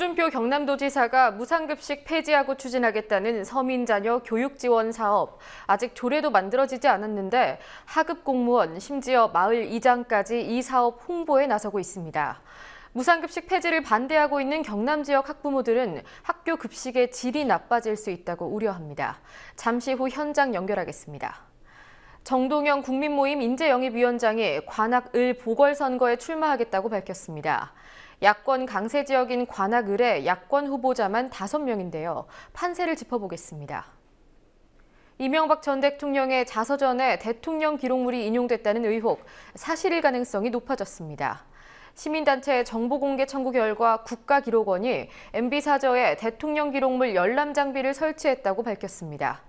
홍준표 경남도지사가 무상급식 폐지하고 추진하겠다는 서민자녀 교육지원 사업. 아직 조례도 만들어지지 않았는데 하급 공무원, 심지어 마을 이장까지 이 사업 홍보에 나서고 있습니다. 무상급식 폐지를 반대하고 있는 경남 지역 학부모들은 학교 급식의 질이 나빠질 수 있다고 우려합니다. 잠시 후 현장 연결하겠습니다. 정동영 국민모임 인재영입위원장이 관악을 보궐선거에 출마하겠다고 밝혔습니다. 야권 강세 지역인 관악을의 야권 후보자만 5명인데요. 판세를 짚어보겠습니다. 이명박 전 대통령의 자서전에 대통령 기록물이 인용됐다는 의혹, 사실일 가능성이 높아졌습니다. 시민단체 정보공개 청구 결과 국가기록원이 MB사저에 대통령 기록물 열람 장비를 설치했다고 밝혔습니다.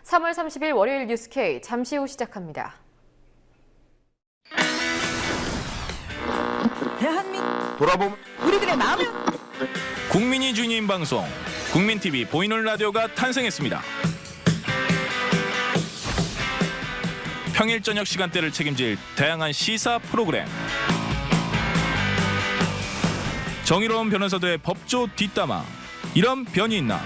3월 30일 월요일 뉴스K 잠시 후 시작합니다. 대한민국 돌아보면 우리들의 마음을 국민이 주인인 방송 국민TV 보이는 라디오가 탄생했습니다. 평일 저녁 시간대를 책임질 다양한 시사 프로그램, 정의로운 변호사들의 법조 뒷담화, 이런 변이 있나,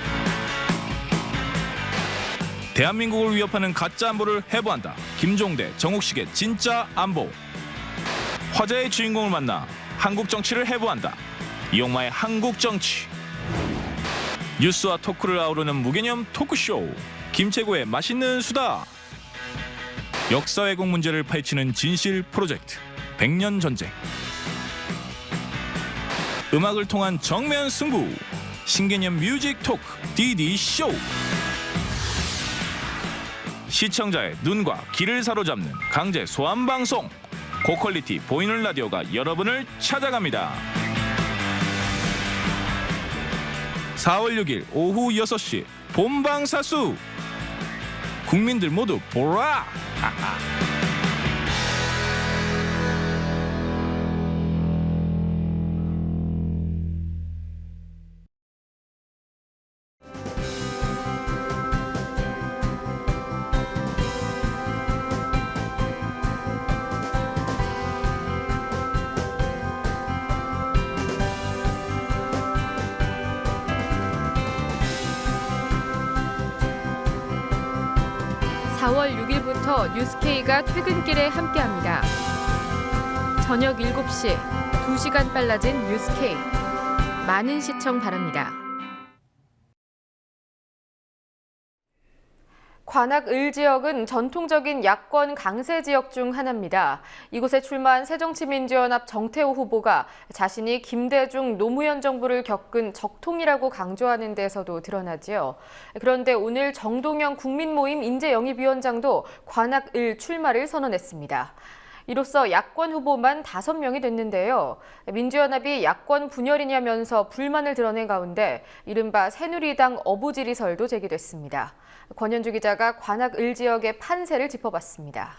대한민국을 위협하는 가짜 안보를 해부한다. 김종대, 정욱식의 진짜 안보. 화제의 주인공을 만나 한국 정치를 해부한다. 이용마의 한국 정치. 뉴스와 토크를 아우르는 무개념 토크쇼. 김채고의 맛있는 수다. 역사 왜곡 문제를 파헤치는 진실 프로젝트. 100년 전쟁. 음악을 통한 정면 승부. 신개념 뮤직 토크 DD쇼. 시청자의 눈과 귀를 사로잡는 강제 소환 방송. 고퀄리티 보이는 라디오가 여러분을 찾아갑니다. 4월 6일 오후 6시 본방사수. 국민들 모두 보라. 4월 6일부터 뉴스K가 퇴근길에 함께합니다. 저녁 7시, 2시간 빨라진 뉴스K. 많은 시청 바랍니다. 관악을 지역은 전통적인 야권 강세 지역 중 하나입니다. 이곳에 출마한 새정치민주연합 정태호 후보가 자신이 김대중 노무현 정부를 겪은 적통이라고 강조하는 데서도 드러나지요. 그런데 오늘 정동영 국민모임 인재영입위원장도 관악을 출마를 선언했습니다. 이로써 야권 후보만 5명이 됐는데요. 민주연합이 야권 분열이냐면서 불만을 드러낸 가운데 이른바 새누리당 어부지리설도 제기됐습니다. 권현주 기자가 관악을 지역의 판세를 짚어봤습니다.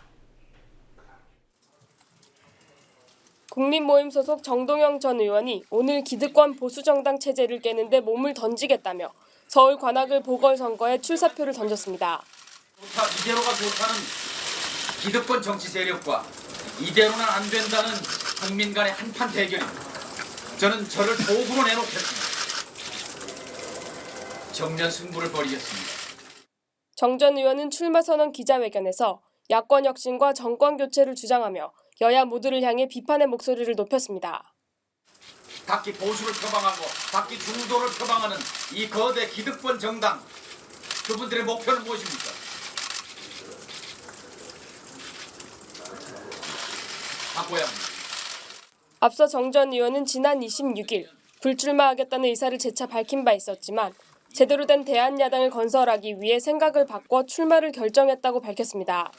국민모임 소속 정동영 전 의원이 오늘 기득권 보수정당 체제를 깨는데 몸을 던지겠다며 서울 관악을 보궐선거에 출사표를 던졌습니다. 이대로가 좋다는 기득권 정치 세력과 이대로는 안 된다는 국민 간의 한판 대결입니다. 저는 저를 도구로 내놓겠습니다. 정면 승부를 벌이겠습니다. 정 전 의원은 출마 선언 기자회견에서 야권 혁신과 정권 교체를 주장하며 여야 모두를 향해 비판의 목소리를 높였습니다. 각기 보수를 표방하고 각기 중도를 표방하는 이 거대 기득권 정당, 그분들의 목표는 무엇입니까? 바꿔야 합니다. 앞서 정 전 의원은 지난 26일 불출마하겠다는 의사를 재차 밝힌 바 있었지만 제대로 된 대한야당을 건설하기 위해 생각을 바꿔 출마를 결정했다고 밝혔습니다.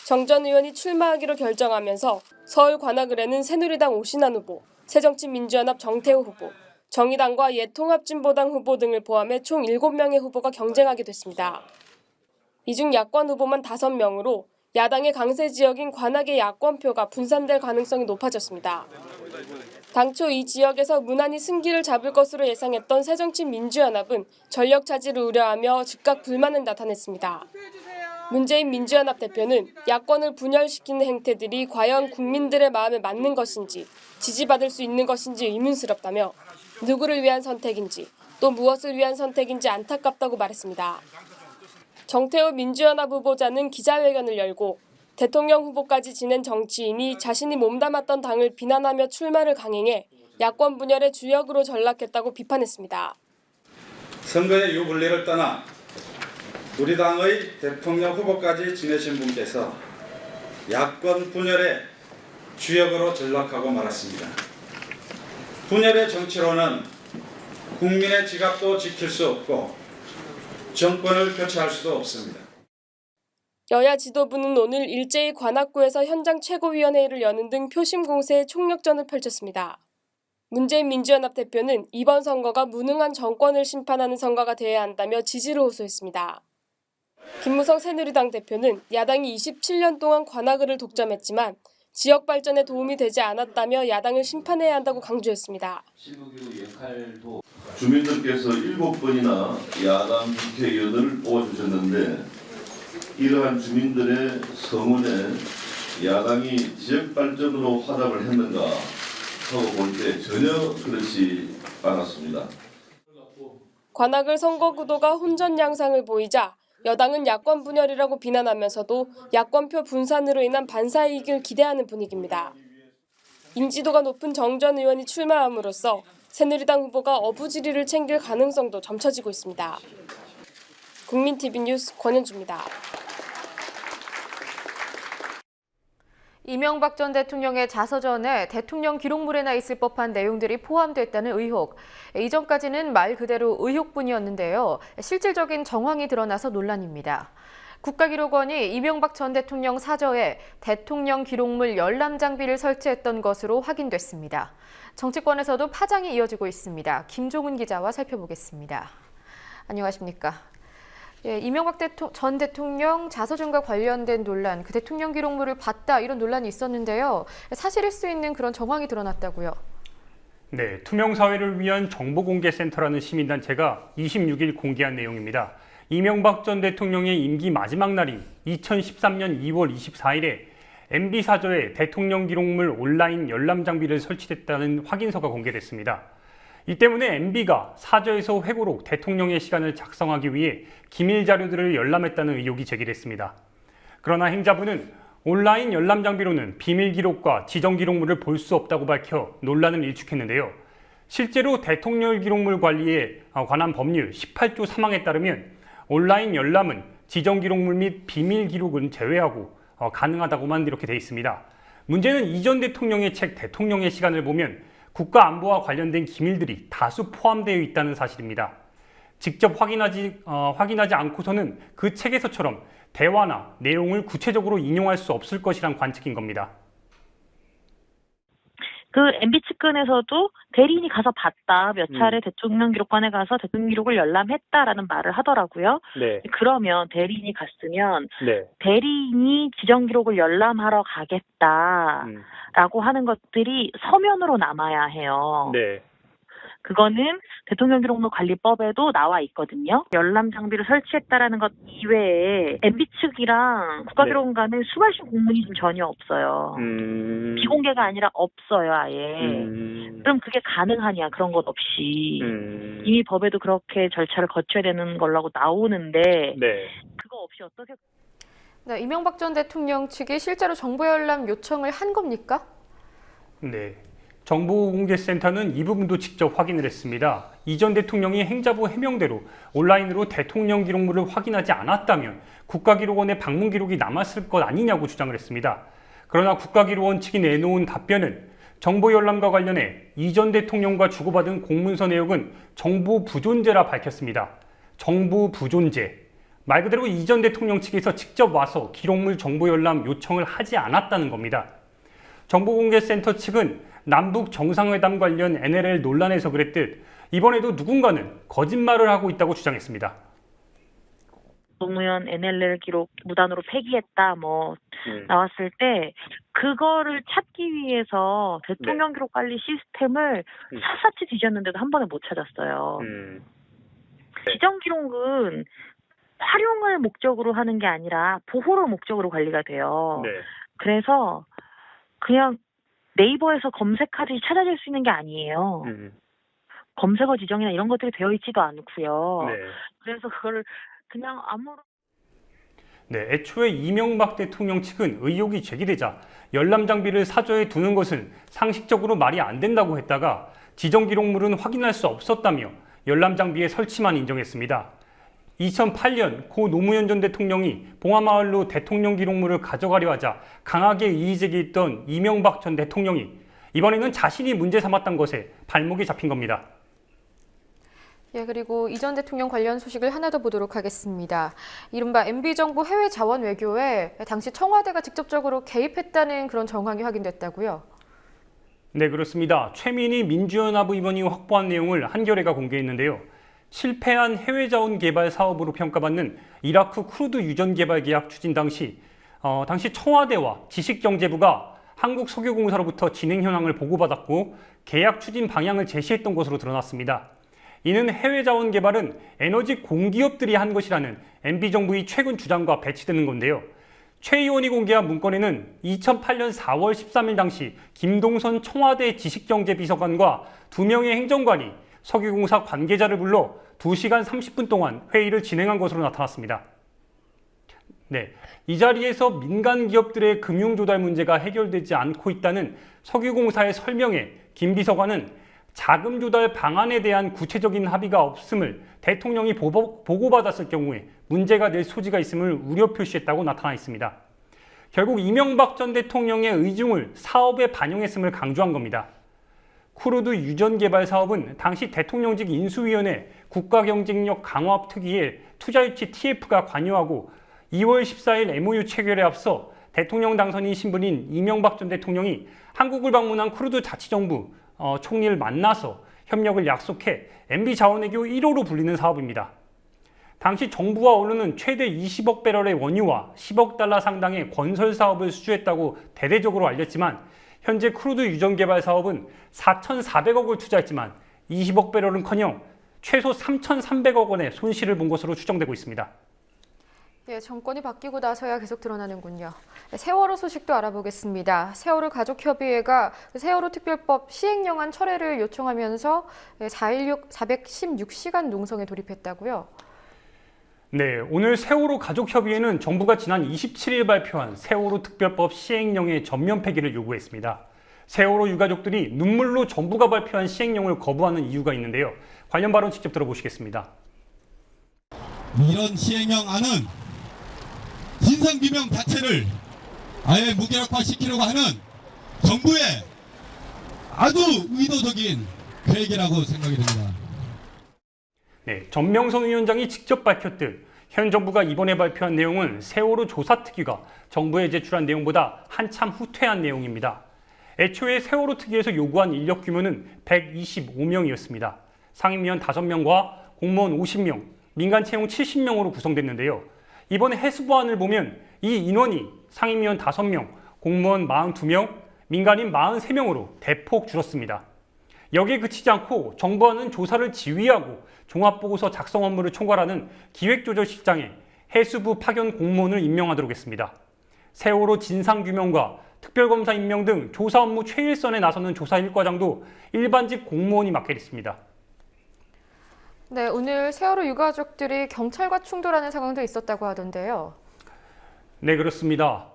정 전 의원이 출마하기로 결정하면서 서울 관악을에는 새누리당 오신환 후보, 새정치민주연합 정태호 후보, 정의당과 옛통합진보당 후보 등을 포함해 총 7명의 후보가 경쟁하게 됐습니다. 이 중 야권 후보만 5명으로 야당의 강세 지역인 관악의 야권표가 분산될 가능성이 높아졌습니다. 당초 이 지역에서 무난히 승기를 잡을 것으로 예상했던 새정치민주연합은 전력 차질을 우려하며 즉각 불만을 나타냈습니다. 문재인 민주연합 대표는 야권을 분열시키는 행태들이 과연 국민들의 마음에 맞는 것인지 지지받을 수 있는 것인지 의문스럽다며 누구를 위한 선택인지 또 무엇을 위한 선택인지 안타깝다고 말했습니다. 정태호 민주연합 후보자는 기자회견을 열고 대통령 후보까지 지낸 정치인이 자신이 몸담았던 당을 비난하며 출마를 강행해 야권 분열의 주역으로 전락했다고 비판했습니다. 선거의 유불리를 떠나 우리 당의 대통령 후보까지 지내신 분께서 야권 분열의 주역으로 전락하고 말았습니다. 분열의 정치로는 국민의 지갑도 지킬 수 없고 정권을 교체할 수도 없습니다. 여야 지도부는 오늘 일제히 관악구에서 현장 최고위원회의를 여는 등 표심 공세의 총력전을 펼쳤습니다. 문재인 민주연합 대표는 이번 선거가 무능한 정권을 심판하는 선거가 되어야 한다며 지지를 호소했습니다. 김무성 새누리당 대표는 야당이 27년 동안 관악을을 독점했지만 지역 발전에 도움이 되지 않았다며 야당을 심판해야 한다고 강조했습니다. 주민들께서 7번이나 야당 국회의원을 뽑아주셨는데 이러한 주민들의 성원에 야당이 지역 발전으로 화답을 했는가 하고 볼 때 전혀 그렇지 않았습니다. 관악을 선거 구도가 혼전 양상을 보이자 여당은 야권 분열이라고 비난하면서도 야권표 분산으로 인한 반사이익을 기대하는 분위기입니다. 인지도가 높은 정 전 의원이 출마함으로써 새누리당 후보가 어부지리를 챙길 가능성도 점쳐지고 있습니다. 국민TV 뉴스 권현주입니다. 이명박 전 대통령의 자서전에 대통령 기록물에나 있을 법한 내용들이 포함됐다는 의혹. 이전까지는 말 그대로 의혹뿐이었는데요. 실질적인 정황이 드러나서 논란입니다. 국가기록원이 이명박 전 대통령 사저에 대통령 기록물 열람 장비를 설치했던 것으로 확인됐습니다. 정치권에서도 파장이 이어지고 있습니다. 김종훈 기자와 살펴보겠습니다. 안녕하십니까? 예, 이명박 전 대통령 자서전과 관련된 논란, 그 대통령 기록물을 봤다 이런 논란이 있었는데요. 사실일 수 있는 그런 정황이 드러났다고요? 네, 투명사회를 위한 정보공개센터라는 시민단체가 26일 공개한 내용입니다. 이명박 전 대통령의 임기 마지막 날인 2013년 2월 24일에 MB 사저에 대통령 기록물 온라인 열람 장비를 설치했다는 확인서가 공개됐습니다. 이 때문에 MB가 사저에서 회고록 대통령의 시간을 작성하기 위해 기밀 자료들을 열람했다는 의혹이 제기됐습니다. 그러나 행자부는 온라인 열람 장비로는 비밀 기록과 지정 기록물을 볼 수 없다고 밝혀 논란을 일축했는데요. 실제로 대통령 기록물 관리에 관한 법률 18조 3항에 따르면 온라인 열람은 지정 기록물 및 비밀 기록은 제외하고 가능하다고만 이렇게 되어 있습니다. 문제는 이전 대통령의 책 대통령의 시간을 보면 국가 안보와 관련된 기밀들이 다수 포함되어 있다는 사실입니다. 직접 확인하지 않고서는 그 책에서처럼 대화나 내용을 구체적으로 인용할 수 없을 것이란 관측인 겁니다. 그 MB 측근에서도 대리인이 가서 봤다. 몇 차례 대통령 기록관에 가서 대통령 기록을 열람했다라는 말을 하더라고요. 네. 그러면 대리인이 갔으면 네. 대리인이 지정 기록을 열람하러 가겠다라고 하는 것들이 서면으로 남아야 해요. 네. 그거는 대통령 기록물 관리법에도 나와 있거든요. 열람 장비를 설치했다라는 것 이외에 MB 측이랑 국가기록원 간에 수발신 공문이 좀 전혀 없어요. 비공개가 아니라 없어요, 아예. 그럼 그게 가능하냐, 그런 것 없이. 이미 법에도 그렇게 절차를 거쳐야 되는 걸라고 나오는데 네. 그거 없이 어떻게... 네, 이명박 전 대통령 측이 실제로 정보 열람 요청을 한 겁니까? 네. 정보공개센터는 이 부분도 직접 확인을 했습니다. 이 전 대통령이 행자부 해명대로 온라인으로 대통령 기록물을 확인하지 않았다면 국가기록원에 방문 기록이 남았을 것 아니냐고 주장을 했습니다. 그러나 국가기록원 측이 내놓은 답변은 정보 열람과 관련해 이 전 대통령과 주고받은 공문서 내역은 정보 부존재라 밝혔습니다. 정보 부존재. 말 그대로 이 전 대통령 측에서 직접 와서 기록물 정보 열람 요청을 하지 않았다는 겁니다. 정보공개센터 측은 남북 정상회담 관련 NLL 논란에서 그랬듯 이번에도 누군가는 거짓말을 하고 있다고 주장했습니다. 노무현 NLL 기록 무단으로 폐기했다 나왔을 때 그거를 찾기 위해서 대통령 기록 관리 시스템을 샅샅이 뒤졌는데도 한 번에 못 찾았어요. 지정 기록은 활용을 목적으로 하는 게 아니라 보호를 목적으로 관리가 돼요. 네. 그래서 그냥 네이버에서 검색하듯이 찾아질 수 있는 게 아니에요. 검색어 지정이나 이런 것들이 되어 있지도 않고요. 네. 그래서 그거를 그냥 아무런 네, 애초에 이명박 대통령 측은 의혹이 제기되자 열람 장비를 사저에 두는 것은 상식적으로 말이 안 된다고 했다가 지정 기록물은 확인할 수 없었다며 열람 장비의 설치만 인정했습니다. 2008년 고 노무현 전 대통령이 봉하마을로 대통령 기록물을 가져가려 하자 강하게 이의 제기했던 이명박 전 대통령이 이번에는 자신이 문제 삼았던 것에 발목이 잡힌 겁니다. 예, 그리고 이 전 대통령 관련 소식을 하나 더 보도록 하겠습니다. 이른바 MB정부 해외 자원 외교에 당시 청와대가 직접적으로 개입했다는 그런 정황이 확인됐다고요? 네, 그렇습니다. 최민희 민주연합 의원이 확보한 내용을 한겨레가 공개했는데요. 실패한 해외 자원 개발 사업으로 평가받는 이라크 쿠르드 유전 개발 계약 추진 당시 청와대와 지식경제부가 한국석유공사로부터 진행 현황을 보고받았고 계약 추진 방향을 제시했던 것으로 드러났습니다. 이는 해외 자원 개발은 에너지 공기업들이 한 것이라는 MB정부의 최근 주장과 배치되는 건데요. 최 의원이 공개한 문건에는 2008년 4월 13일 당시 김동선 청와대 지식경제비서관과 2명의 행정관이 석유공사 관계자를 불러 2시간 30분 동안 회의를 진행한 것으로 나타났습니다. 네, 이 자리에서 민간 기업들의 금융 조달 문제가 해결되지 않고 있다는 석유공사의 설명에 김 비서관은 자금 조달 방안에 대한 구체적인 합의가 없음을 대통령이 보고받았을 경우에 문제가 될 소지가 있음을 우려 표시했다고 나타나 있습니다. 결국 이명박 전 대통령의 의중을 사업에 반영했음을 강조한 겁니다. 쿠르드 유전 개발 사업은 당시 대통령직 인수위원회 국가경쟁력 강화 특위의 투자유치 TF가 관여하고 2월 14일 MOU 체결에 앞서 대통령 당선인 신분인 이명박 전 대통령이 한국을 방문한 쿠르드 자치정부 총리를 만나서 협력을 약속해 MB 자원외교 1호로 불리는 사업입니다. 당시 정부와 언론은 최대 20억 배럴의 원유와 10억 달러 상당의 건설 사업을 수주했다고 대대적으로 알렸지만 현재 크루드 유전 개발 사업은 4,400억을 투자했지만 20억 배럴은커녕 최소 3,300억 원의 손실을 본 것으로 추정되고 있습니다. 예, 정권이 바뀌고 나서야 계속 드러나는군요. 세월호 소식도 알아보겠습니다. 세월호 가족협의회가 세월호 특별법 시행령안 철회를 요청하면서 416시간 농성에 돌입했다고요? 네, 오늘 세월호 가족협의회는 정부가 지난 27일 발표한 세월호 특별법 시행령의 전면 폐기를 요구했습니다. 세월호 유가족들이 눈물로 정부가 발표한 시행령을 거부하는 이유가 있는데요. 관련 발언 직접 들어보시겠습니다. 이런 시행령안은 진상규명 자체를 아예 무기력화시키려고 하는 정부의 아주 의도적인 계획이라고 생각이 됩니다. 네, 전명선 위원장이 직접 밝혔듯 현 정부가 이번에 발표한 내용은 세월호 조사특위가 정부에 제출한 내용보다 한참 후퇴한 내용입니다. 애초에 세월호 특위에서 요구한 인력 규모는 125명이었습니다. 상임위원 5명과 공무원 50명, 민간 채용 70명으로 구성됐는데요. 이번에 해수부안을 보면 이 인원이 상임위원 5명, 공무원 42명, 민간인 43명으로 대폭 줄었습니다. 여기에 그치지 않고 정부안은 조사를 지휘하고 종합보고서 작성 업무를 총괄하는 기획조절실장에 해수부 파견 공무원을 임명하도록 했습니다. 세월호 진상규명과 특별검사 임명 등 조사 업무 최일선에 나서는 조사 1과장도 일반직 공무원이 맡게 됐습니다. 네, 오늘 세월호 유가족들이 경찰과 충돌하는 상황도 있었다고 하던데요. 네, 그렇습니다.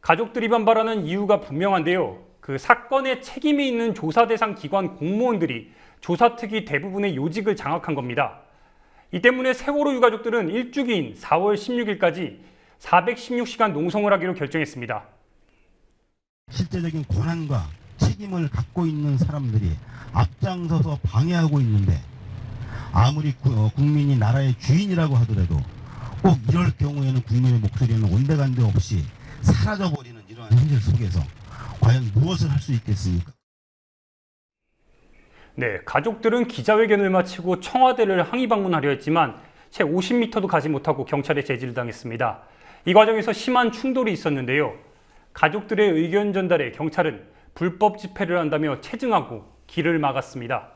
가족들이 반발하는 이유가 분명한데요. 그 사건에 책임이 있는 조사 대상 기관 공무원들이 조사특위 대부분의 요직을 장악한 겁니다. 이 때문에 세월호 유가족들은 일주기인 4월 16일까지 416시간 농성을 하기로 결정했습니다. 실제적인 권한과 책임을 갖고 있는 사람들이 앞장서서 방해하고 있는데 아무리 국민이 나라의 주인이라고 하더라도 꼭 이럴 경우에는 국민의 목소리는 온데간데 없이 사라져버리는 이러한 현실 속에서 과연 무엇을 할 수 있겠습니까? 네, 가족들은 기자회견을 마치고 청와대를 항의 방문하려 했지만 채 50m도 가지 못하고 경찰에 제지를 당했습니다. 이 과정에서 심한 충돌이 있었는데요. 가족들의 의견 전달에 경찰은 불법 집회를 한다며 체증하고 길을 막았습니다.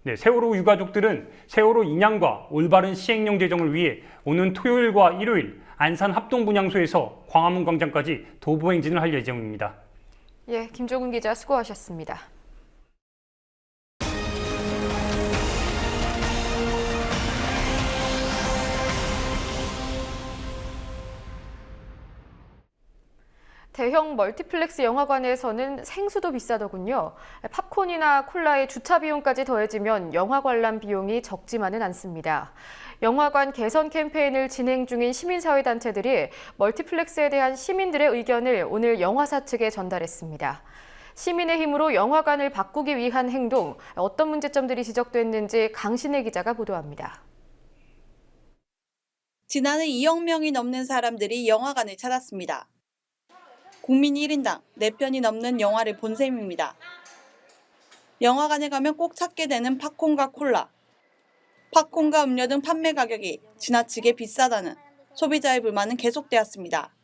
네, 세월호 유가족들은 세월호 인양과 올바른 시행령 제정을 위해 오는 토요일과 일요일 안산 합동분향소에서 광화문 광장까지 도보 행진을 할 예정입니다. 예, 김종훈 기자 수고하셨습니다. 대형 멀티플렉스 영화관에서는 생수도 비싸더군요. 팝콘이나 콜라의 주차 비용까지 더해지면 영화 관람 비용이 적지만은 않습니다. 영화관 개선 캠페인을 진행 중인 시민사회단체들이 멀티플렉스에 대한 시민들의 의견을 오늘 영화사 측에 전달했습니다. 시민의 힘으로 영화관을 바꾸기 위한 행동, 어떤 문제점들이 지적됐는지 강신혜 기자가 보도합니다. 지난해 2억 명이 넘는 사람들이 영화관을 찾았습니다. 국민 1인당 4편이 넘는 영화를 본 셈입니다. 영화관에 가면 꼭 찾게 되는 팝콘과 콜라. 팝콘과 음료 등 판매 가격이 지나치게 비싸다는 소비자의 불만은 계속되었습니다.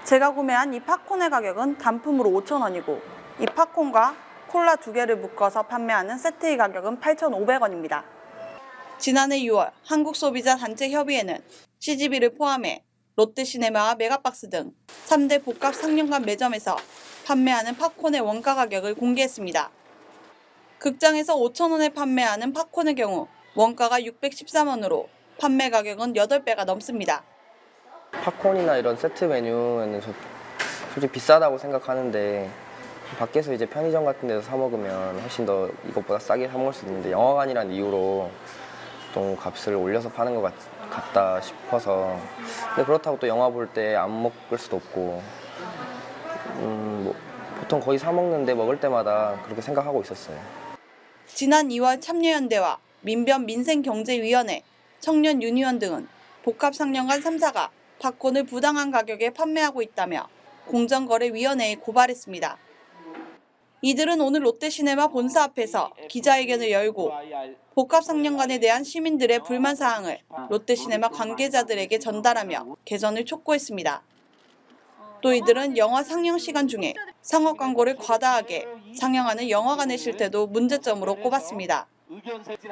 제가 구매한 이 팝콘의 가격은 단품으로 5,000원이고 이 팝콘과 콜라 2개를 묶어서 판매하는 세트의 가격은 8,500원입니다. 지난해 6월 한국소비자단체협의회는 CGV를 포함해 롯데시네마와 메가박스 등 3대 복합 상영관 매점에서 판매하는 팝콘의 원가 가격을 공개했습니다. 극장에서 5,000원에 판매하는 팝콘의 경우 원가가 613원으로 판매 가격은 8배가 넘습니다. 팝콘이나 이런 세트 메뉴는 솔직히 비싸다고 생각하는데 밖에서 이제 편의점 같은 데서 사 먹으면 훨씬 더 이것보다 싸게 사 먹을 수 있는데 영화관이라는 이유로 좀 값을 올려서 파는 것 같다 싶어서 근데 그렇다고 또 영화 볼 때 안 먹을 수도 없고 보통 거의 사 먹는데 먹을 때마다 그렇게 생각하고 있었어요. 지난 2월 참여연대와 민변민생경제위원회, 청년유니언 등은 복합상영관 3사가 팝콘을 부당한 가격에 판매하고 있다며 공정거래위원회에 고발했습니다. 이들은 오늘 롯데시네마 본사 앞에서 기자회견을 열고 복합상영관에 대한 시민들의 불만 사항을 롯데시네마 관계자들에게 전달하며 개선을 촉구했습니다. 또 이들은 영화 상영 시간 중에 상업 광고를 과다하게 상영하는 영화관의 실태도 문제점으로 꼽았습니다.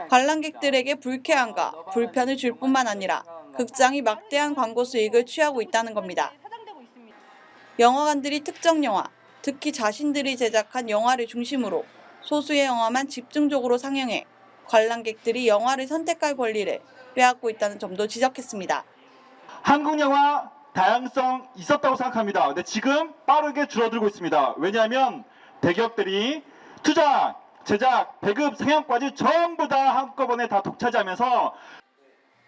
관람객들에게 불쾌함과 불편을 줄 뿐만 아니라 극장이 막대한 광고 수익을 취하고 있다는 겁니다. 영화관들이 특정 영화, 특히 자신들이 제작한 영화를 중심으로 소수의 영화만 집중적으로 상영해 관람객들이 영화를 선택할 권리를 빼앗고 있다는 점도 지적했습니다. 한국 영화 다양성 있었다고 생각합니다. 근데 지금 빠르게 줄어들고 있습니다. 왜냐하면 대기업들이 투자, 제작, 배급, 상영까지 전부 다 한꺼번에 다 독차지하면서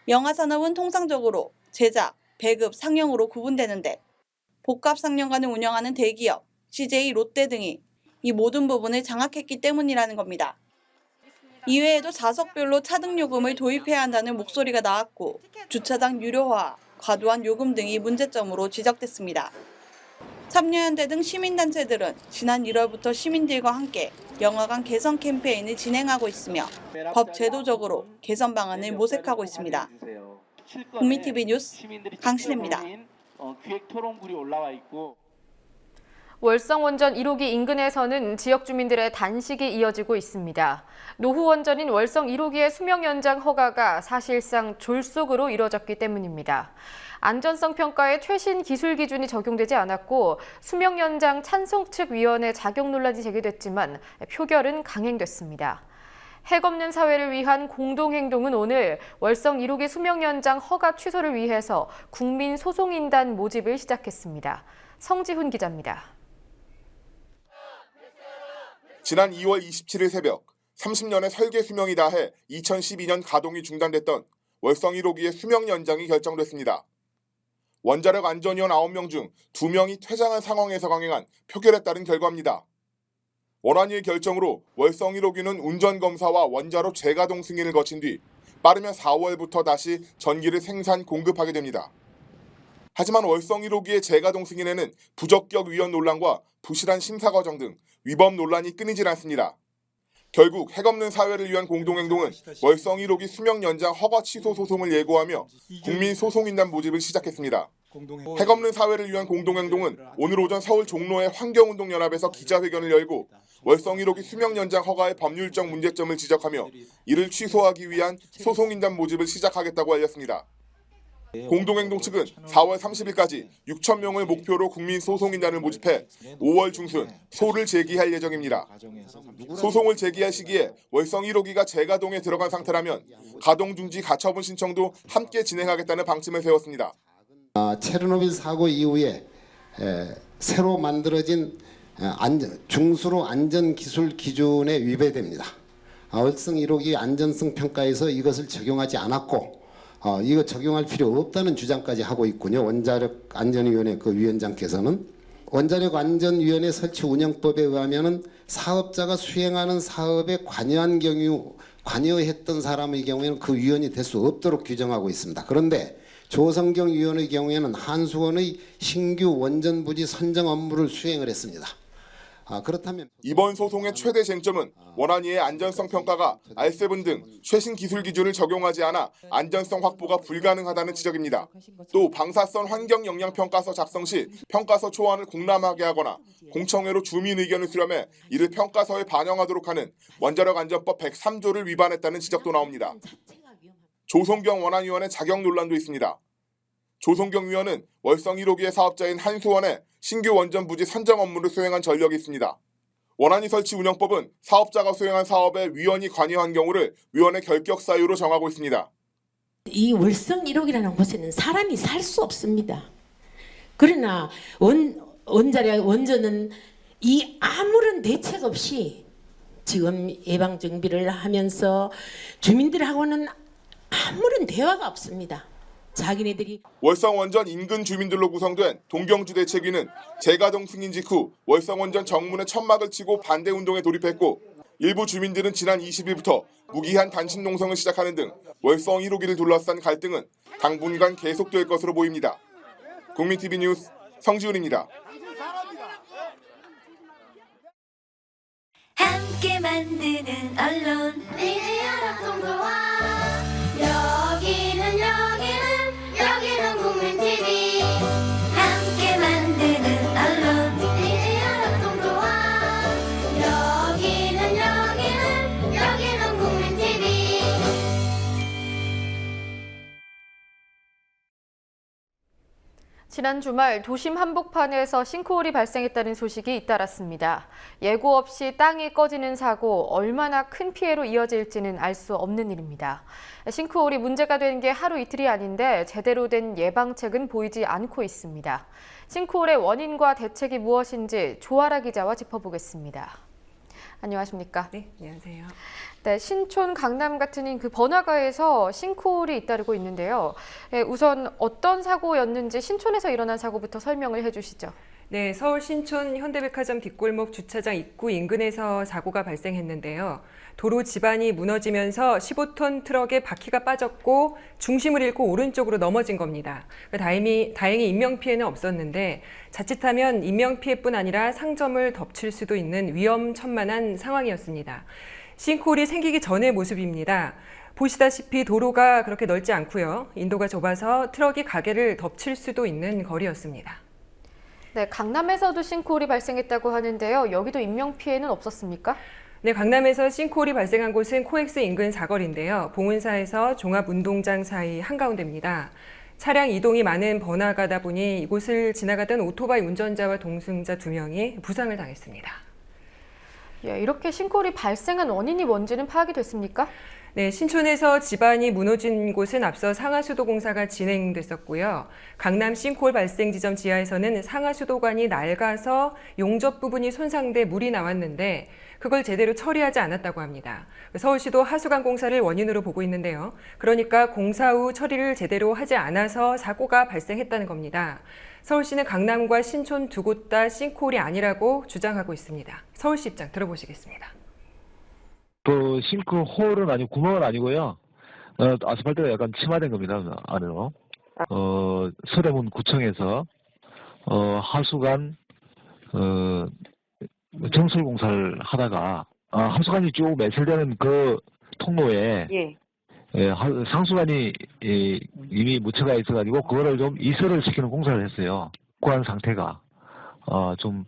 영화 산업은 통상적으로 제작, 배급, 상영으로 구분되는데 복합 상영관을 운영하는 대기업, CJ, 롯데 등이 이 모든 부분을 장악했기 때문이라는 겁니다. 이외에도 좌석별로 차등 요금을 도입해야 한다는 목소리가 나왔고 주차장 유료화, 과도한 요금 등이 문제점으로 지적됐습니다. 참여연대 등 시민단체들은 지난 1월부터 시민들과 함께 영화관 개선 캠페인을 진행하고 있으며 법 제도적으로 개선 방안을 모색하고 있습니다. 국민TV 뉴스 강신혜입니다. 기획토론굴이 올라와 있고 월성 원전 1호기 인근에서는 지역 주민들의 단식이 이어지고 있습니다. 노후 원전인 월성 1호기의 수명 연장 허가가 사실상 졸속으로 이뤄졌기 때문입니다. 안전성 평가에 최신 기술 기준이 적용되지 않았고 수명 연장 찬성 측 위원회 자격 논란이 제기됐지만 표결은 강행됐습니다. 핵 없는 사회를 위한 공동행동은 오늘 월성 1호기 수명 연장 허가 취소를 위해서 국민소송인단 모집을 시작했습니다. 성지훈 기자입니다. 지난 2월 27일 새벽 30년의 설계 수명이 다해 2012년 가동이 중단됐던 월성 1호기의 수명 연장이 결정됐습니다. 원자력 안전위원 9명 중 2명이 퇴장한 상황에서 강행한 표결에 따른 결과입니다. 원안위의 결정으로 월성 1호기는 운전검사와 원자로 재가동 승인을 거친 뒤 빠르면 4월부터 다시 전기를 생산 공급하게 됩니다. 하지만 월성 1호기의 재가동 승인에는 부적격 위헌 논란과 부실한 심사 과정 등 위법 논란이 끊이질 않습니다. 결국 핵 없는 사회를 위한 공동행동은 월성 1호기 수명 연장 허가 취소 소송을 예고하며 국민소송인단 모집을 시작했습니다. 핵 없는 사회를 위한 공동행동은 오늘 오전 서울 종로의 환경운동연합에서 기자회견을 열고 월성 1호기 수명 연장 허가의 법률적 문제점을 지적하며 이를 취소하기 위한 소송인단 모집을 시작하겠다고 알렸습니다. 공동행동 측은 4월 30일까지 6,000명을 목표로 국민소송인단을 모집해 5월 중순 소를 제기할 예정입니다. 소송을 제기할 시기에 월성 1호기가 재가동에 들어간 상태라면 가동 중지 가처분 신청도 함께 진행하겠다는 방침을 세웠습니다. 체르노빌 사고 이후에 새로 만들어진 중수로 안전기술 기준에 위배됩니다. 월성 1호기 안전성 평가에서 이것을 적용하지 않았고 이거 적용할 필요 없다는 주장까지 하고 있군요. 원자력 안전위원회 그 위원장께서는 원자력 안전위원회 설치 운영법에 의하면은 사업자가 수행하는 사업에 관여했던 사람의 경우에는 그 위원이 될 수 없도록 규정하고 있습니다. 그런데 조성경 위원의 경우에는 한수원의 신규 원전 부지 선정 업무를 수행을 했습니다. 그렇다면 이번 소송의 최대 쟁점은 원안위의 안전성 평가가 R7 등 최신 기술 기준을 적용하지 않아 안전성 확보가 불가능하다는 지적입니다. 또 방사선 환경 영향 평가서 작성 시 평가서 초안을 공람하게 하거나 공청회로 주민 의견을 수렴해 이를 평가서에 반영하도록 하는 원자력 안전법 103조를 위반했다는 지적도 나옵니다. 조성경 원안위원의 자격 논란도 있습니다. 조성경 위원은 월성 1호기의 사업자인 한수원에 신규 원전 부지 선정 업무를 수행한 전력이 있습니다. 원안위 설치 운영법은 사업자가 수행한 사업에 위원이 관여한 경우를 위원의 결격 사유로 정하고 있습니다. 이 월성 1호기라는 곳에는 사람이 살 수 없습니다. 그러나 원전은 이 아무런 대책 없이 지금 예방 정비를 하면서 주민들하고는 아무런 대화가 없습니다. 자기네들이 월성 원전 인근 주민들로 구성된 동경주 대책위는 재가동 승인 직후 월성 원전 정문에 천막을 치고 반대 운동에 돌입했고 일부 주민들은 지난 20일부터 무기한 단식 농성을 시작하는 등 월성 1호기를 둘러싼 갈등은 당분간 계속될 것으로 보입니다. 국민TV 뉴스 성지훈입니다. 함께 만드는 언론 미디어 협동조합 여기는 국민TV 함께 만드는 언론 미디어 협동조합 여기는 국민TV. 지난 주말 도심 한복판에서 싱크홀이 발생했다는 소식이 잇따랐습니다. 예고 없이 땅이 꺼지는 사고, 얼마나 큰 피해로 이어질지는 알 수 없는 일입니다. 싱크홀이 문제가 된 게 하루 이틀이 아닌데 제대로 된 예방책은 보이지 않고 있습니다. 싱크홀의 원인과 대책이 무엇인지 조아라 기자와 짚어보겠습니다. 안녕하십니까? 네, 안녕하세요. 네, 신촌 강남 같은 그 번화가에서 싱크홀이 잇따르고 있는데요. 우선 어떤 사고였는지 신촌에서 일어난 사고부터 설명을 해주시죠. 네, 서울 신촌 현대백화점 뒷골목 주차장 입구 인근에서 사고가 발생했는데요. 도로 지반이 무너지면서 15톤 트럭에 바퀴가 빠졌고 중심을 잃고 오른쪽으로 넘어진 겁니다. 다행히 인명피해는 없었는데 자칫하면 인명피해뿐 아니라 상점을 덮칠 수도 있는 위험천만한 상황이었습니다. 싱크홀이 생기기 전의 모습입니다. 보시다시피 도로가 그렇게 넓지 않고요. 인도가 좁아서 트럭이 가게를 덮칠 수도 있는 거리였습니다. 네, 강남에서도 싱크홀이 발생했다고 하는데요. 여기도 인명피해는 없었습니까? 네, 강남에서 싱크홀이 발생한 곳은 코엑스 인근 사거리인데요. 봉은사에서 종합운동장 사이 한가운데입니다. 차량 이동이 많은 번화가다 보니 이곳을 지나가던 오토바이 운전자와 동승자 2명이 부상을 당했습니다. 이렇게 싱크홀이 발생한 원인이 뭔지는 파악이 됐습니까? 네, 신촌에서 지반이 무너진 곳은 앞서 상하수도 공사가 진행됐었고요. 강남 싱크홀 발생 지점 지하에서는 상하수도관이 낡아서 용접 부분이 손상돼 물이 나왔는데 그걸 제대로 처리하지 않았다고 합니다. 서울시도 하수관 공사를 원인으로 보고 있는데요. 그러니까 공사 후 처리를 제대로 하지 않아서 사고가 발생했다는 겁니다. 서울시는 강남과 신촌 두 곳 다 싱크홀이 아니라고 주장하고 있습니다. 서울시 입장 들어보시겠습니다. 그 싱크홀은 아니고 구멍은 아니고요. 아스팔트가 약간 침하된 겁니다. 안으로. 서대문 구청에서 하수관 정설 공사를 하다가 하수관이 쭉 매설되는 그 통로에 상수관이 이미 묻혀가 있어가지고 그거를 좀 이설을 시키는 공사를 했어요. 구한 상태가 좀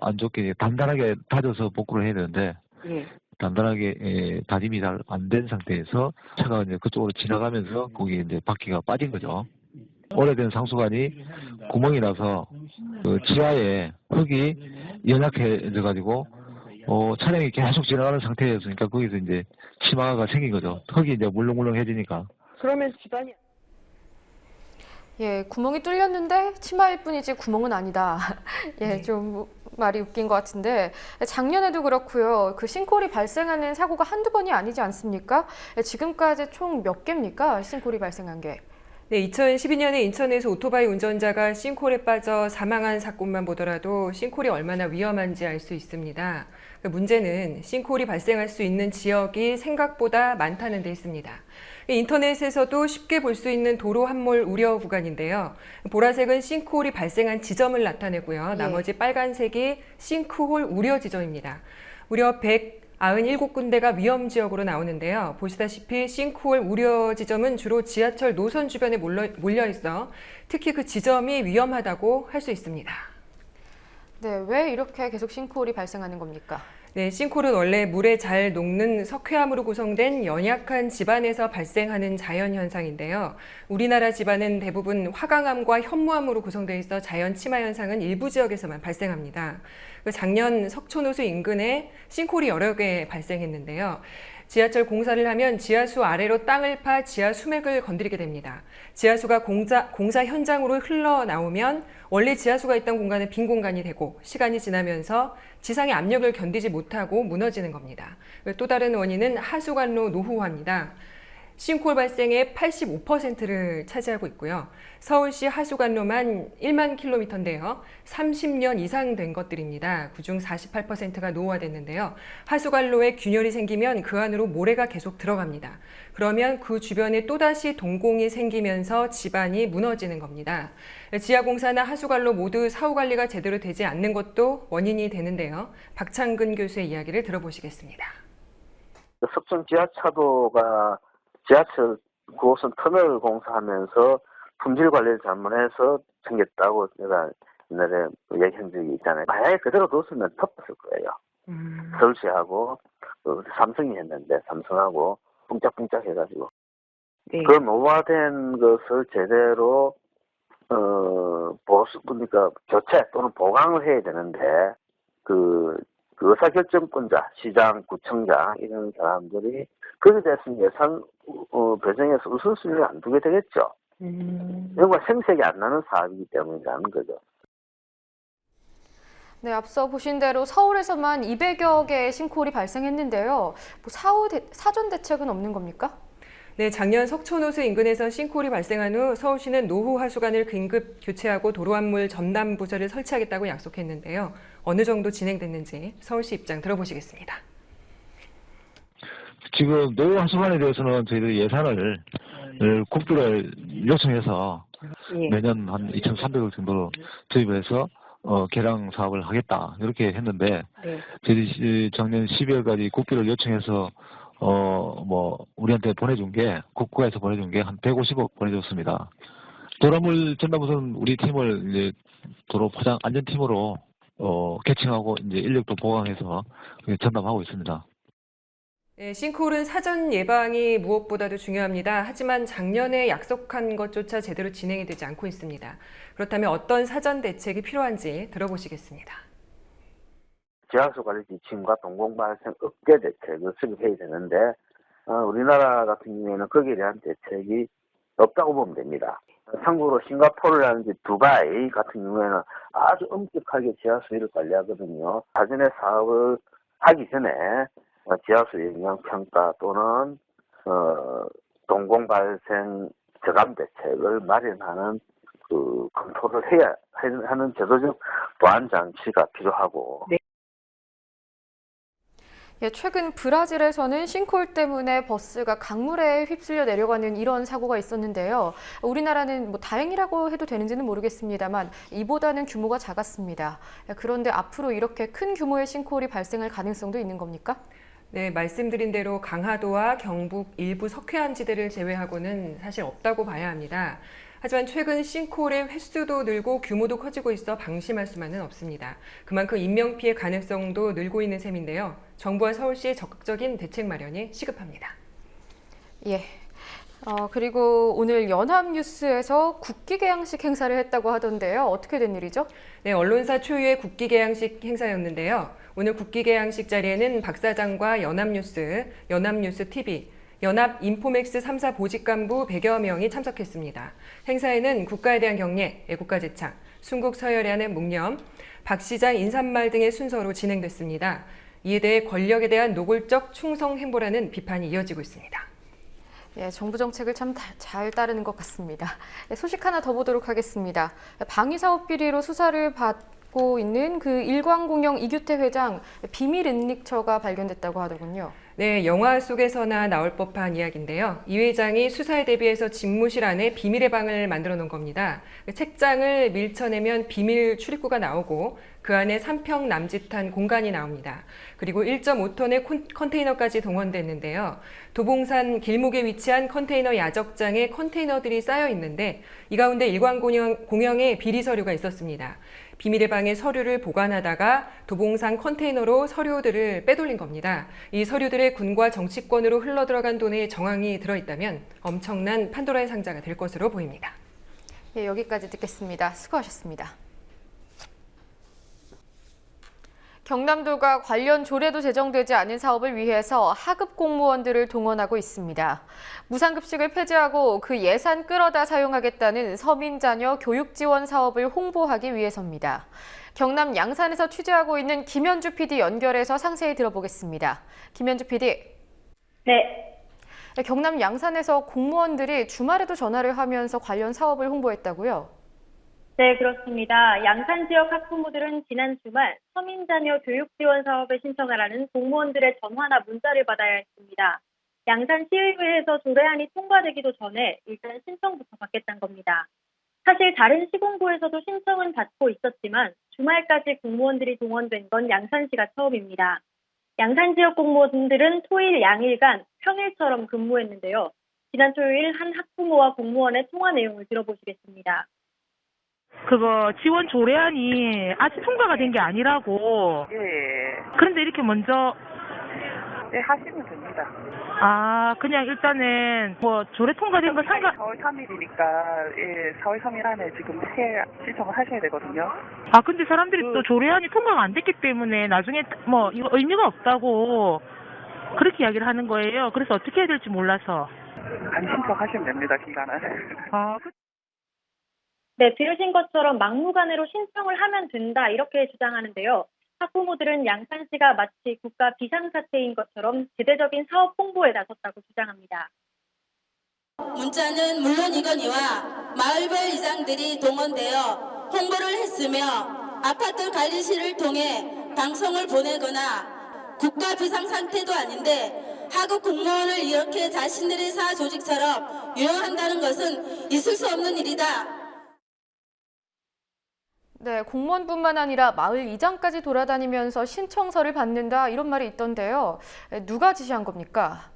안 좋게 단단하게 다져서 복구를 해야 되는데 단단하게 다짐이 잘 안 된 상태에서 차가 이제 그쪽으로 지나가면서 거기 이제 바퀴가 빠진 거죠. 오래된 상수관이 구멍이 나서 그 지하에 흙이 연약해져 가지고 차량이 계속 지나가는 상태였으니까 거기서 이제 치마가 생긴 거죠. 흙이 이제 물렁물렁해지니까. 그러면 지반이 예, 구멍이 뚫렸는데 치마일 뿐이지 구멍은 아니다. 예, 좀 말이 웃긴 것 같은데 작년에도 그렇고요. 그 싱크홀이 발생하는 사고가 한두 번이 아니지 않습니까? 지금까지 총 몇 개입니까? 싱크홀이 발생한 게. 네, 2012년에 인천에서 오토바이 운전자가 싱크홀에 빠져 사망한 사건만 보더라도 싱크홀이 얼마나 위험한지 알 수 있습니다. 문제는 싱크홀이 발생할 수 있는 지역이 생각보다 많다는 데 있습니다. 인터넷에서도 쉽게 볼 수 있는 도로 함몰 우려 구간인데요. 보라색은 싱크홀이 발생한 지점을 나타내고요. 나머지 빨간색이 싱크홀 우려 지점입니다. 무려 197군데가 위험 지역으로 나오는데요. 보시다시피 싱크홀 우려 지점은 주로 지하철 노선 주변에 몰려 있어 특히 그 지점이 위험하다고 할 수 있습니다. 네, 왜 이렇게 계속 싱크홀이 발생하는 겁니까? 네, 싱크홀은 원래 물에 잘 녹는 석회암으로 구성된 연약한 지반에서 발생하는 자연 현상인데요. 우리나라 지반은 대부분 화강암과 현무암으로 구성되어 있어 자연 침하 현상은 일부 지역에서만 발생합니다. 작년 석촌호수 인근에 싱크홀이 여러 개 발생했는데요. 지하철 공사를 하면 지하수 아래로 땅을 파 지하 수맥을 건드리게 됩니다. 지하수가 공사 현장으로 흘러나오면 원래 지하수가 있던 공간은 빈 공간이 되고 시간이 지나면서 지상의 압력을 견디지 못하고 무너지는 겁니다. 또 다른 원인은 하수관로 노후화입니다. 싱크홀 발생의 85%를 차지하고 있고요. 서울시 하수관로만 1만 킬로미터인데요. 30년 이상 된 것들입니다. 그중 48%가 노후화됐는데요. 하수관로에 균열이 생기면 그 안으로 모래가 계속 들어갑니다. 그러면 그 주변에 또다시 동공이 생기면서 지반이 무너지는 겁니다. 지하공사나 하수관로 모두 사후관리가 제대로 되지 않는 것도 원인이 되는데요. 박창근 교수의 이야기를 들어보시겠습니다. 석촌 지하차도가 지하철 9호선 터널 공사하면서 품질 관리를 잘못해서 생겼다고 제가 옛날에 얘기한 적이 있잖아요. 만약에 그대로 뒀으면 덮었을 거예요. 서울시하고 삼성이 했는데 삼성하고 뿡짝뿡짝 해가지고 그 노후화된 것을 제대로 그러니까 교체 또는 보강을 해야 되는데 그 의사결정권자, 시장, 구청장 이런 사람들이 거기에 대해서는 예산 배정해서 우선순위를 안 두게 되겠죠. 정말 생색이 안 나는 사업이기 때문이라는 거죠. 네, 앞서 보신 대로 서울에서만 200여 개의 싱크홀이 발생했는데요. 사전 대책은 없는 겁니까? 네, 작년 석촌호수 인근에서 싱크홀이 발생한 후 서울시는 노후 하수관을 긴급 교체하고 도로암물 전담 부서를 설치하겠다고 약속했는데요. 어느 정도 진행됐는지 서울시 입장 들어보시겠습니다. 지금 노후 하수관에 대해서는 저희들이 예산을 국비를 요청해서 매년 한 2,300억 정도 투입해서 개량 사업을 하겠다 이렇게 했는데 저희들이 작년 12월까지 국비를 요청해서 우리한테 보내준 게 국가에서 보내준 게 한 150억 보내줬습니다. 도로물 전담부서는 우리 팀을 이제 도로 포장 안전팀으로 개칭하고 이제 인력도 보강해서 전담하고 있습니다. 네, 싱크홀은 사전 예방이 무엇보다도 중요합니다. 하지만 작년에 약속한 것조차 제대로 진행이 되지 않고 있습니다. 그렇다면 어떤 사전 대책이 필요한지 들어보시겠습니다. 지하수 관리 지침과 동공 발생 억제 대책을 수립해야 되는데 우리나라 같은 경우에는 거기에 대한 대책이 없다고 보면 됩니다. 참고로 싱가포르라든지 두바이 같은 경우에는 아주 엄격하게 지하수위를 관리하거든요. 사전에 사업을 하기 전에 지하수 영향 평가 또는 동공 발생 저감 대책을 마련하는 그 검토를 해야 하는 제도적 보완 장치가 필요하고. 예, 최근 브라질에서는 싱크홀 때문에 버스가 강물에 휩쓸려 내려가는 이런 사고가 있었는데요. 우리나라는 다행이라고 해도 되는지는 모르겠습니다만 이보다는 규모가 작았습니다. 그런데 앞으로 이렇게 큰 규모의 싱크홀이 발생할 가능성도 있는 겁니까? 네, 말씀드린 대로 강화도와 경북 일부 석회암 지대를 제외하고는 사실 없다고 봐야 합니다. 하지만 최근 싱크홀의 횟수도 늘고 규모도 커지고 있어 방심할 수만은 없습니다. 그만큼 인명피해 가능성도 늘고 있는 셈인데요. 정부와 서울시의 적극적인 대책 마련이 시급합니다. 예. 그리고 오늘 연합뉴스에서 국기개양식 행사를 했다고 하던데요. 어떻게 된 일이죠? 네, 언론사 초유의 국기개양식 행사였는데요. 오늘 국기개양식 자리에는 박 사장과 연합뉴스 TV, 연합 인포맥스 3사 보직 간부 100여 명이 참석했습니다. 행사에는 국가에 대한 경례, 애국가 제창, 순국 서열에 하는 묵념, 박 시장 인사말 등의 순서로 진행됐습니다. 이에 대해 권력에 대한 노골적 충성 행보라는 비판이 이어지고 있습니다. 예, 정부 정책을 참 잘 따르는 것 같습니다. 소식 하나 더 보도록 하겠습니다. 방위사업 비리로 수사를 받고 있는 그 일광공영 이규태 회장 비밀 은닉처가 발견됐다고 하더군요. 네, 영화 속에서나 나올 법한 이야기인데요. 이 회장이 수사에 대비해서 집무실 안에 비밀의 방을 만들어 놓은 겁니다. 책장을 밀쳐내면 비밀 출입구가 나오고 그 안에 3평 남짓한 공간이 나옵니다. 그리고 1.5톤의 컨테이너까지 동원됐는데요. 도봉산 길목에 위치한 컨테이너 야적장에 컨테이너들이 쌓여 있는데 이 가운데 일광공영의 비리 서류가 있었습니다. 비밀의 방에 서류를 보관하다가 도봉산 컨테이너로 서류들을 빼돌린 겁니다. 이 서류들의 군과 정치권으로 흘러들어간 돈의 정황이 들어있다면 엄청난 판도라의 상자가 될 것으로 보입니다. 예, 여기까지 듣겠습니다. 수고하셨습니다. 경남도가 관련 조례도 제정되지 않은 사업을 위해서 하급 공무원들을 동원하고 있습니다. 무상급식을 폐지하고 그 예산 끌어다 사용하겠다는 서민자녀 교육지원 사업을 홍보하기 위해서입니다. 경남 양산에서 취재하고 있는 김현주 PD 연결해서 상세히 들어보겠습니다. 김현주 PD. 네. 경남 양산에서 공무원들이 주말에도 전화를 하면서 관련 사업을 홍보했다고요? 네, 그렇습니다. 양산 지역 학부모들은 지난 주말 서민자녀 교육지원 사업에 신청하라는 공무원들의 전화나 문자를 받아야 했습니다. 양산시의회에서 조례안이 통과되기도 전에 일단 신청부터 받겠다는 겁니다. 사실 다른 시공구에서도 신청은 받고 있었지만 주말까지 공무원들이 동원된 건 양산시가 처음입니다. 양산 지역 공무원들은 토일 양일간 평일처럼 근무했는데요. 지난 토요일 한 학부모와 공무원의 통화 내용을 들어보시겠습니다. 그거 지원 조례안이 아직 통과가 된 게 아니라고. 예. 그런데 이렇게 먼저. 네, 하시면 됩니다. 아, 그냥 일단은 뭐 조례 통과된 거 4월 3일이니까 예, 4월 3일 안에 지금 신청을 하셔야 되거든요. 아, 근데 사람들이 또 조례안이 통과가 안 됐기 때문에 나중에 뭐 이거 의미가 없다고 그렇게 이야기를 하는 거예요. 그래서 어떻게 해야 될지 몰라서. 아니, 신청하시면 됩니다, 기간은. 아, 네, 들으신 것처럼 막무가내로 신청을 하면 된다 이렇게 주장하는데요. 학부모들은 양산시가 마치 국가 비상사태인 것처럼 제대적인 사업 홍보에 나섰다고 주장합니다. 문자는 물론이거니와 마을별 이장들이 동원되어 홍보를 했으며 아파트 관리실을 통해 방송을 보내거나 국가 비상상태도 아닌데 하급 공무원을 이렇게 자신들의 사조직처럼 유용한다는 것은 있을 수 없는 일이다. 네, 공무원뿐만 아니라 마을 이장까지 돌아다니면서 신청서를 받는다 이런 말이 있던데요. 누가 지시한 겁니까?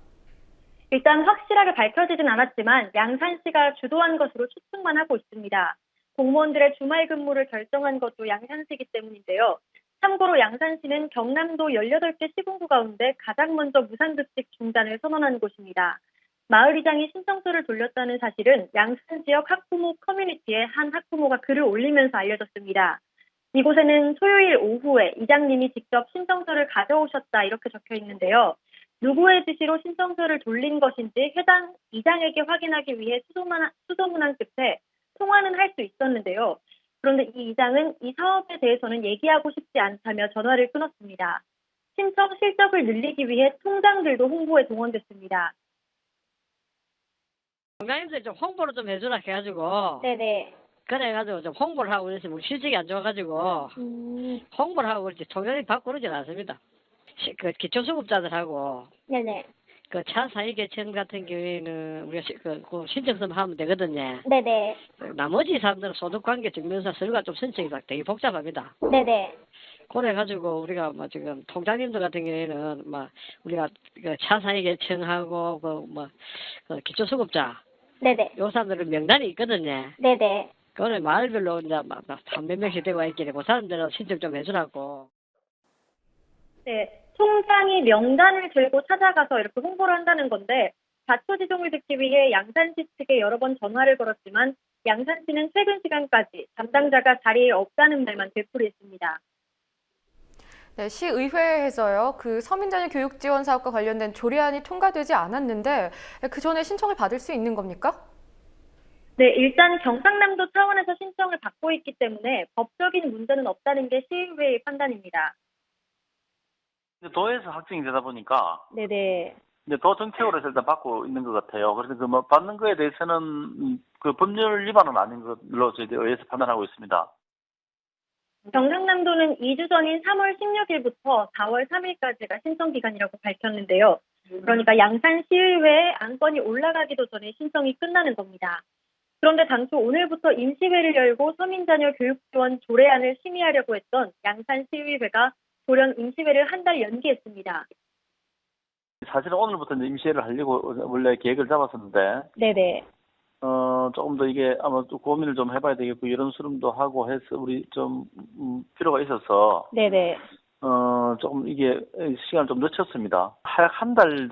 일단 확실하게 밝혀지진 않았지만 양산시가 주도한 것으로 추측만 하고 있습니다. 공무원들의 주말 근무를 결정한 것도 양산시이기 때문인데요. 참고로 양산시는 경남도 18개 시군구 가운데 가장 먼저 무상급식 중단을 선언한 곳입니다. 마을이장이 신청서를 돌렸다는 사실은 양산 지역 학부모 커뮤니티에 한 학부모가 글을 올리면서 알려졌습니다. 이곳에는 토요일 오후에 이장님이 직접 신청서를 가져오셨다 이렇게 적혀 있는데요. 누구의 지시로 신청서를 돌린 것인지 해당 이장에게 확인하기 위해 수소문한 끝에 통화는 할 수 있었는데요. 그런데 이 이장은 이 사업에 대해서는 얘기하고 싶지 않다며 전화를 끊었습니다. 신청 실적을 늘리기 위해 통장들도 홍보에 동원됐습니다. 공장님들 좀 홍보를 좀 해주라 해가지고. 네네. 그래가지고 좀 홍보를 하고 그래서 뭐 실적이 안 좋아가지고 홍보를 하고 그렇지 통장님 받고 그러진 않습니다. 그 기초수급자들하고. 네네. 그 차사익개천 같은 경우에는 우리가 그 신청서만 하면 되거든요. 네네. 나머지 사람들은 소득관계 증명서 서류가 좀 선정이 되게 복잡합니다. 네네. 그래가지고 우리가 뭐 지금 통장님들 같은 경우에는 막 우리가 그 차사익개천하고 그 기초수급자. 네네. 요 사람들은 명단이 있거든요. 네네. 그거는 마을별로 이제 몇 명씩 되고 있길래 그 사람들은 신청 좀 해주라고. 네. 통장이 명단을 들고 찾아가서 이렇게 홍보를 한다는 건데 자초지종을 듣기 위해 양산시 측에 여러 번 전화를 걸었지만 양산시는 최근 시간까지 담당자가 자리에 없다는 말만 되풀이했습니다. 네, 시의회에서요. 그 서민자녀 교육 지원 사업과 관련된 조례안이 통과되지 않았는데 그 전에 신청을 받을 수 있는 겁니까? 네, 일단 경상남도 차원에서 신청을 받고 있기 때문에 법적인 문제는 없다는 게 시의회의 판단입니다. 도에서 확정이 되다 보니까 네네. 이제 도 정책으로 일단 받고 있는 것 같아요. 그래서 그 뭐 받는 거에 대해서는 그 법률 위반은 아닌 걸로 저희들 의회에서 판단하고 있습니다. 경상남도는 2주 전인 3월 16일부터 4월 3일까지가 신청 기간이라고 밝혔는데요. 그러니까 양산시의회에 안건이 올라가기도 전에 신청이 끝나는 겁니다. 그런데 당초 오늘부터 임시회를 열고 서민자녀 교육지원 조례안을 심의하려고 했던 양산시의회가 돌연 임시회를 한 달 연기했습니다. 사실은 오늘부터 이제 임시회를 하려고 원래 계획을 잡았었는데, 네네. 조금 더 이게 아마 또 고민을 좀 해봐야 되겠고, 이런 수렴도 하고 해서 우리 좀, 필요가 있어서, 네네. 조금 이게 시간을 좀 늦췄습니다. 한 달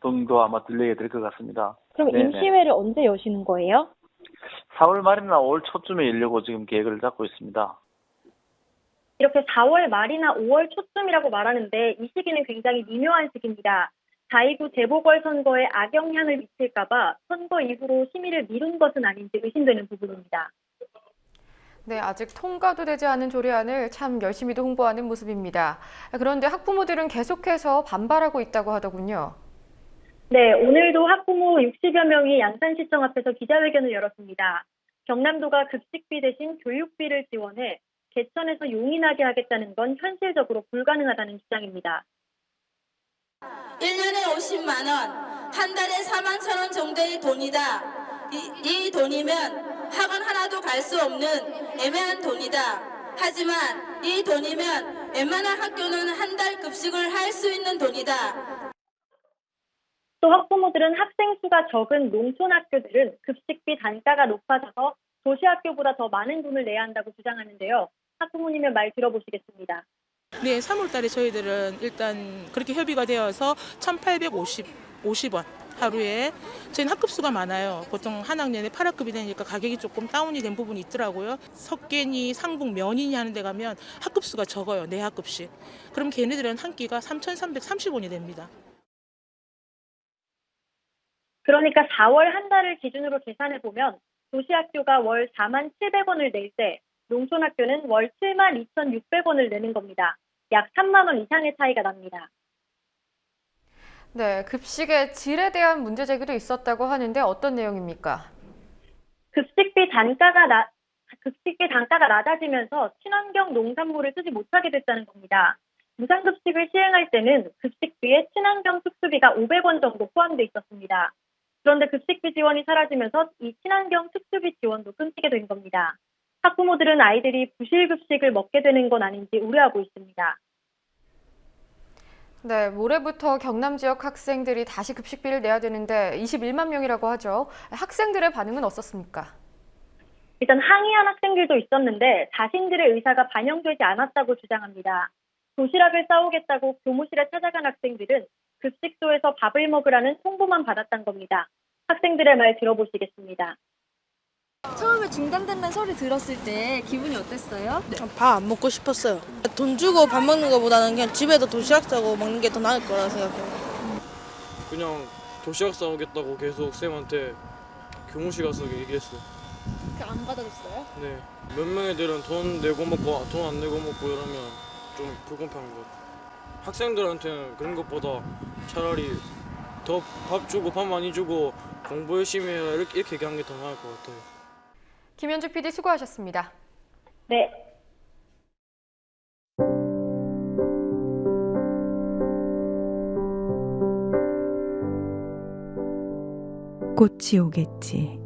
정도 아마 딜레이 될 것 같습니다. 그럼 네네. 임시회를 언제 여시는 거예요? 4월 말이나 5월 초쯤에 열려고 지금 계획을 잡고 있습니다. 이렇게 4월 말이나 5월 초쯤이라고 말하는데 이 시기는 굉장히 미묘한 시기입니다. 4.29 재보궐선거에 악영향을 미칠까봐 선거 이후로 심의를 미룬 것은 아닌지 의심되는 부분입니다. 네, 아직 통과도 되지 않은 조례안을 참 열심히도 홍보하는 모습입니다. 그런데 학부모들은 계속해서 반발하고 있다고 하더군요. 네, 오늘도 학부모 60여 명이 양산시청 앞에서 기자회견을 열었습니다. 경남도가 급식비 대신 교육비를 지원해 개천에서 용인하게 하겠다는 건 현실적으로 불가능하다는 주장입니다. 1년에 50만 원, 한 달에 4만 1천 원 정도의 돈이다. 이 돈이면 학원 하나도 갈 수 없는 애매한 돈이다. 하지만 이 돈이면 웬만한 학교는 한 달 급식을 할 수 있는 돈이다. 또 학부모들은 학생 수가 적은 농촌 학교들은 급식비 단가가 높아져서 도시학교보다 더 많은 돈을 내야 한다고 주장하는데요. 학부모님의 말 들어보시겠습니다. 네, 3월 달에 저희들은 일단 그렇게 협의가 되어서 1,850원 하루에. 저희는 학급수가 많아요. 보통 한 학년에 8학급이 되니까 가격이 조금 다운이 된 부분이 있더라고요. 석계니, 상북, 면이니 하는 데 가면 학급수가 적어요. 4학급씩. 그럼 걔네들은 한 끼가 3,330원이 됩니다. 그러니까 4월 한 달을 기준으로 계산해보면 도시학교가 월 4만 700원을 낼 때 농촌학교는 월 7만 2,600원을 내는 겁니다. 약 3만 원 이상의 차이가 납니다. 네, 급식의 질에 대한 문제 제기도 있었다고 하는데 어떤 내용입니까? 급식비 단가가 낮아지면서 친환경 농산물을 쓰지 못하게 됐다는 겁니다. 무상급식을 시행할 때는 급식비에 친환경 특수비가 500원 정도 포함되어 있었습니다. 그런데 급식비 지원이 사라지면서 이 친환경 특수비 지원도 끊기게 된 겁니다. 학부모들은 아이들이 부실급식을 먹게 되는 건 아닌지 우려하고 있습니다. 네, 모레부터 경남 지역 학생들이 다시 급식비를 내야 되는데 21만 명이라고 하죠. 학생들의 반응은 어떻습니까? 일단 항의한 학생들도 있었는데 자신들의 의사가 반영되지 않았다고 주장합니다. 도시락을 싸오겠다고 교무실에 찾아간 학생들은 급식소에서 밥을 먹으라는 통보만 받았던 겁니다. 학생들의 말 들어보시겠습니다. 처음에 중단된다는 소리 들었을 때 기분이 어땠어요? 밥 안 먹고 싶었어요. 돈 주고 밥 먹는 것보다는 그냥 집에서 도시락 싸고 먹는 게 더 나을 거라 생각해요. 그냥 도시락 싸오겠다고 계속 쌤한테 교무실 가서 얘기했어. 안 받아줬어요? 네. 몇 명 애들은 돈 내고 먹고 돈 안 내고 먹고 이러면 좀 불공평한 것 같아요. 학생들한테는 그런 것보다 차라리 더 밥 주고 밥 많이 주고 공부 열심히 해라 이렇게 얘기하는 게 더 나을 것 같아요. 김현주 PD 수고하셨습니다. 네. 꽃이 오겠지.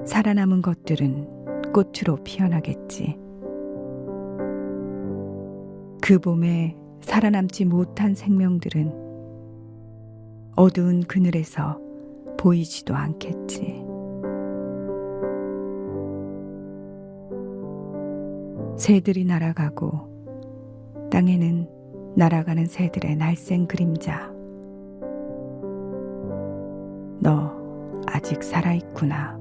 살아남은 것들은 꽃으로 피어나겠지. 그 봄에 살아남지 못한 생명들은 어두운 그늘에서 보이지도 않겠지. 새들이 날아가고 땅에는 날아가는 새들의 날쌘 그림자. 너 아직 살아있구나.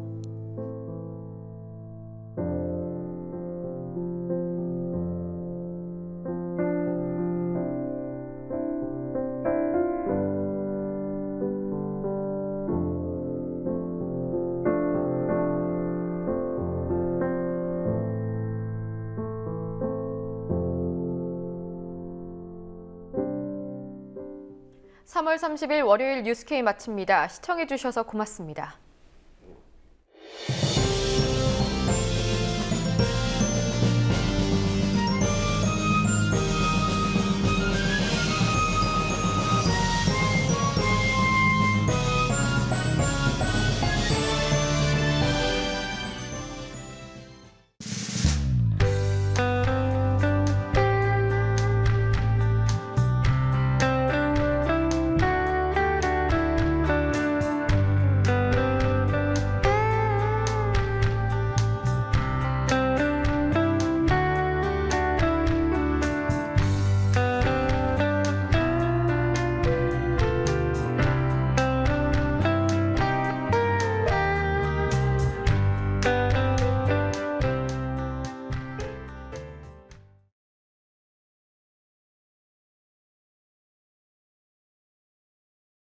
3월 30일 월요일 뉴스K 마칩니다. 시청해주셔서 고맙습니다.